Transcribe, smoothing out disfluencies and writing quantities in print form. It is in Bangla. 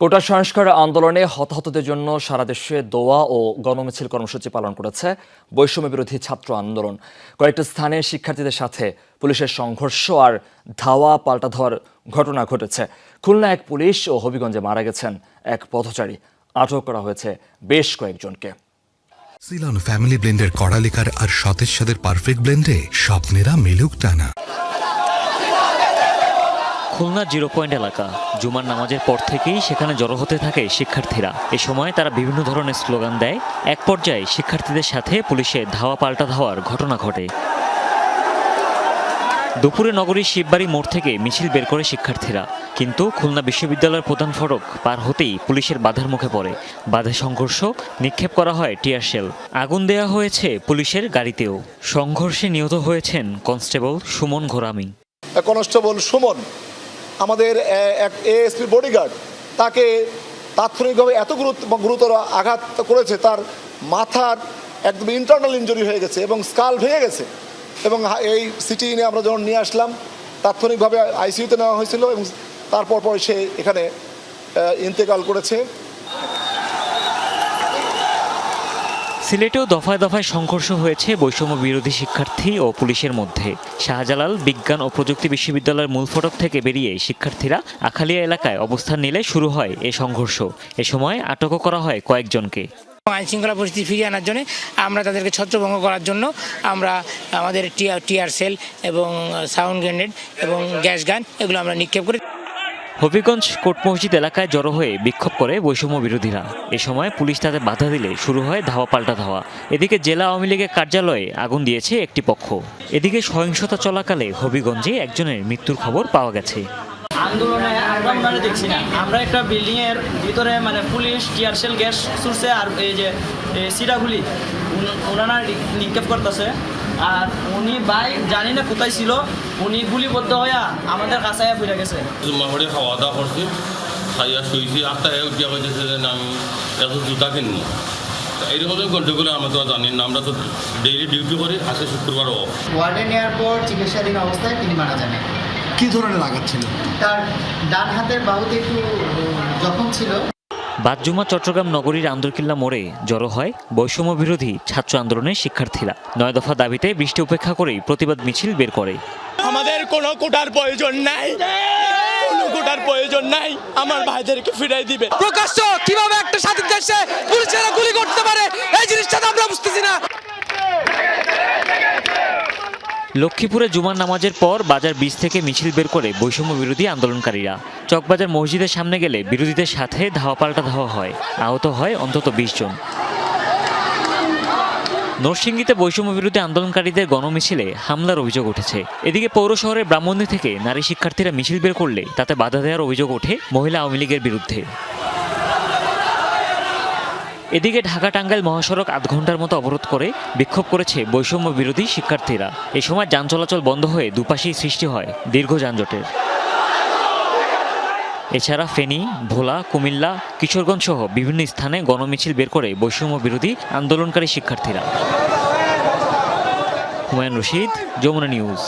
কোটা সংস্কার আন্দোলনে হতাহতদের জন্য সারা দেশে দোয়া ও গণমিছিল কর্মসূচি পালন করেছে বৈষম্য বিরোধী ছাত্র আন্দোলন। কয়েকটি স্থানে শিক্ষার্থীদের সাথে পুলিশের সংঘর্ষ আর ধাওয়া পাল্টা ধাওয়ার ঘটনা ঘটেছে। খুলনা এক পুলিশ ও হবিগঞ্জে মারা গেছেন এক পথচারী। আটক করা হয়েছে বেশ কয়েকজনকে। সিলন ফ্যামিলি ব্লেন্ডের কড়ালিকার আর সতেজ স্বাদের পারফেক্ট ব্লেন্ডে স্বপ্নেরা মেলুক টানা। খুলনা 0 পয়েন্ট এলাকা। জুমার নামাজের পর থেকেই সেখানে জড়ো হতে থাকে শিক্ষার্থীরা। এ সময় তারা বিভিন্ন ধরনের স্লোগান দেয়। এক পর্যায়ে শিক্ষার্থীদের সাথে পুলিশের ধাওয়া পাল্টা ধাওয়ার ঘটনা ঘটে। দুপুরে নগরীর শিববাড়ি মোড় থেকে মিছিল বের করে শিক্ষার্থীরা, কিন্তু খুলনা বিশ্ববিদ্যালয়ের প্রধান ফটক পার হতেই পুলিশের বাধার মুখে পড়ে। বাধা সংঘর্ষ, নিক্ষেপ করা হয় টিয়ার শেল, আগুন দেয়া হয়েছে পুলিশের গাড়িতেও। সংঘর্ষে নিহত হয়েছেন কনস্টেবল সুমন ঘোরামি। কনস্টেবল সুমন আমাদের এক এএসপির বডিগার্ড, তাকে তাৎক্ষণিকভাবে এত গুরুতর আঘাত করেছে, তার মাথার একদম ইন্টারনাল ইনজুরি হয়ে গেছে এবং স্কাল ভেঙে গেছে। এবং এই সিটি নিয়ে আমরা যখন নিয়ে আসলাম, তাৎক্ষণিকভাবে আইসিইউতে নেওয়া হয়েছিল এবং তারপর সে এখানে ইন্তেকাল করেছে। সিলেটেও দফায় দফায় সংঘর্ষ হয়েছে বৈষম্য বিরোধী শিক্ষার্থী ও পুলিশের মধ্যে। শাহজালাল বিজ্ঞান ও প্রযুক্তি বিশ্ববিদ্যালয়ের মূল ফটক থেকে বেরিয়ে শিক্ষার্থীরা আখালিয়া এলাকায় অবস্থান নিলে শুরু হয় এ সংঘর্ষ। এ সময় আটকও করা হয় কয়েকজনকে। আইন শৃঙ্খলা পরিস্থিতি ফিরিয়ে আনার জন্য আমরা তাদেরকে ছত্রভঙ্গ করার জন্য আমরা আমাদের টিয়ার সেল এবং সাউন্ড গ্রেনেড এবং গ্যাস গান এগুলো আমরা নিক্ষেপ করি। হবিগঞ্জ কোট মসজিদ এলাকায় জড়ো হয়ে বিক্ষোভ করে বৈষম্য বিরোধীরা। এ সময় পুলিশ তাদের বাধা দিলে শুরু হয় ধাওয়া পাল্টা ধাওয়া। এদিকে জেলা আওয়ামী লীগের কার্যালয়ে আগুন দিয়েছে একটি পক্ষ। এদিকে সহিংসতা চলাকালে হবিগঞ্জে একজনের মৃত্যুর খবর পাওয়া গেছে। আন্দোলনে আমরা দেখছি না, আমরা একটা বিল্ডিং এর ভিতরে পুলিশ টিয়ার শেল গ্যাস ছুড়ছে আর এই যে সিরাগুলি ওনারা নিক্ষেপ করতেছে। আর উনি ভাই জানি না কোথায় ছিল, উনি গুলিবদ্ধ হয়ে আমাদের কাছে ফিরে গেছে। মাহরে খাওয়া দাওয়া করছি, খাইয়া শুয়েছি, 8টায় উঠিয়া কইতেছে যে আমি এত জুতা কিনবো। এইরকম গন্ডগোলে আমরা তো জানি না, আমরা তো ডেইলি ডিউটি করি, আজকে শুক্রবার অফ। ওয়ার্ডে নেওয়ার পর চিকিৎসাধীন অবস্থায় তিনি মারা যান। কি ধরনের আঘাত ছিল? তার ডান হাতের বাহুতে একটু জখম ছিল। বাদ জুমা চট্টগ্রাম নগরীর আন্দরকিল্লা মোড়ে জড়ো হয় বৈষম্য বিরোধী ছাত্র আন্দোলনের শিক্ষার্থীরা। 9 দফা দাবিতে বৃষ্টি উপেক্ষা করেই প্রতিবাদ মিছিল বের করে। আমাদের কোনো কোটার প্রয়োজন নাই, কোনো কোটার প্রয়োজন নাই, আমার ভাইদেরকে ফিরাই দিবে। প্রকাশ্য কিভাবে একটা স্বাধীন দেশে পুলিশেরা গুলি করতে পারে, এই জিনিসটা তো আমরা বুঝতেছি না। লক্ষ্মীপুরে জুমার নামাজের পর বাজার বীজ থেকে মিছিল বের করে বৈষম্য বিরোধী আন্দোলনকারীরা। চকবাজার মসজিদের সামনে গেলে বিরোধীদের সাথে ধাওয়া পাল্টা ধাওয়া হয়। আহত হয় অন্তত 20 জন। নরসিংদীতে বৈষম্য বিরোধী আন্দোলনকারীদের গণমিছিলে হামলার অভিযোগ উঠেছে। এদিকে পৌর শহরের ব্রাহ্মণী থেকে নারী শিক্ষার্থীরা মিছিল বের করলে তাতে বাধা দেওয়ার অভিযোগ ওঠে মহিলা আওয়ামী লীগের বিরুদ্ধে। এদিকে ঢাকা টাঙ্গাইল মহাসড়ক আধ ঘন্টার মতো অবরোধ করে বিক্ষোভ করেছে বৈষম্য বিরোধী শিক্ষার্থীরা। এ সময় যান চলাচল বন্ধ হয়ে দুপাশেই সৃষ্টি হয় দীর্ঘ যানজটের। এছাড়া ফেনী, ভোলা, কুমিল্লা, কিশোরগঞ্জ সহ বিভিন্ন স্থানে গণমিছিল বের করে বৈষম্য বিরোধী আন্দোলনকারী শিক্ষার্থীরা। হুমায়ুন রশিদ, যমুনা নিউজ।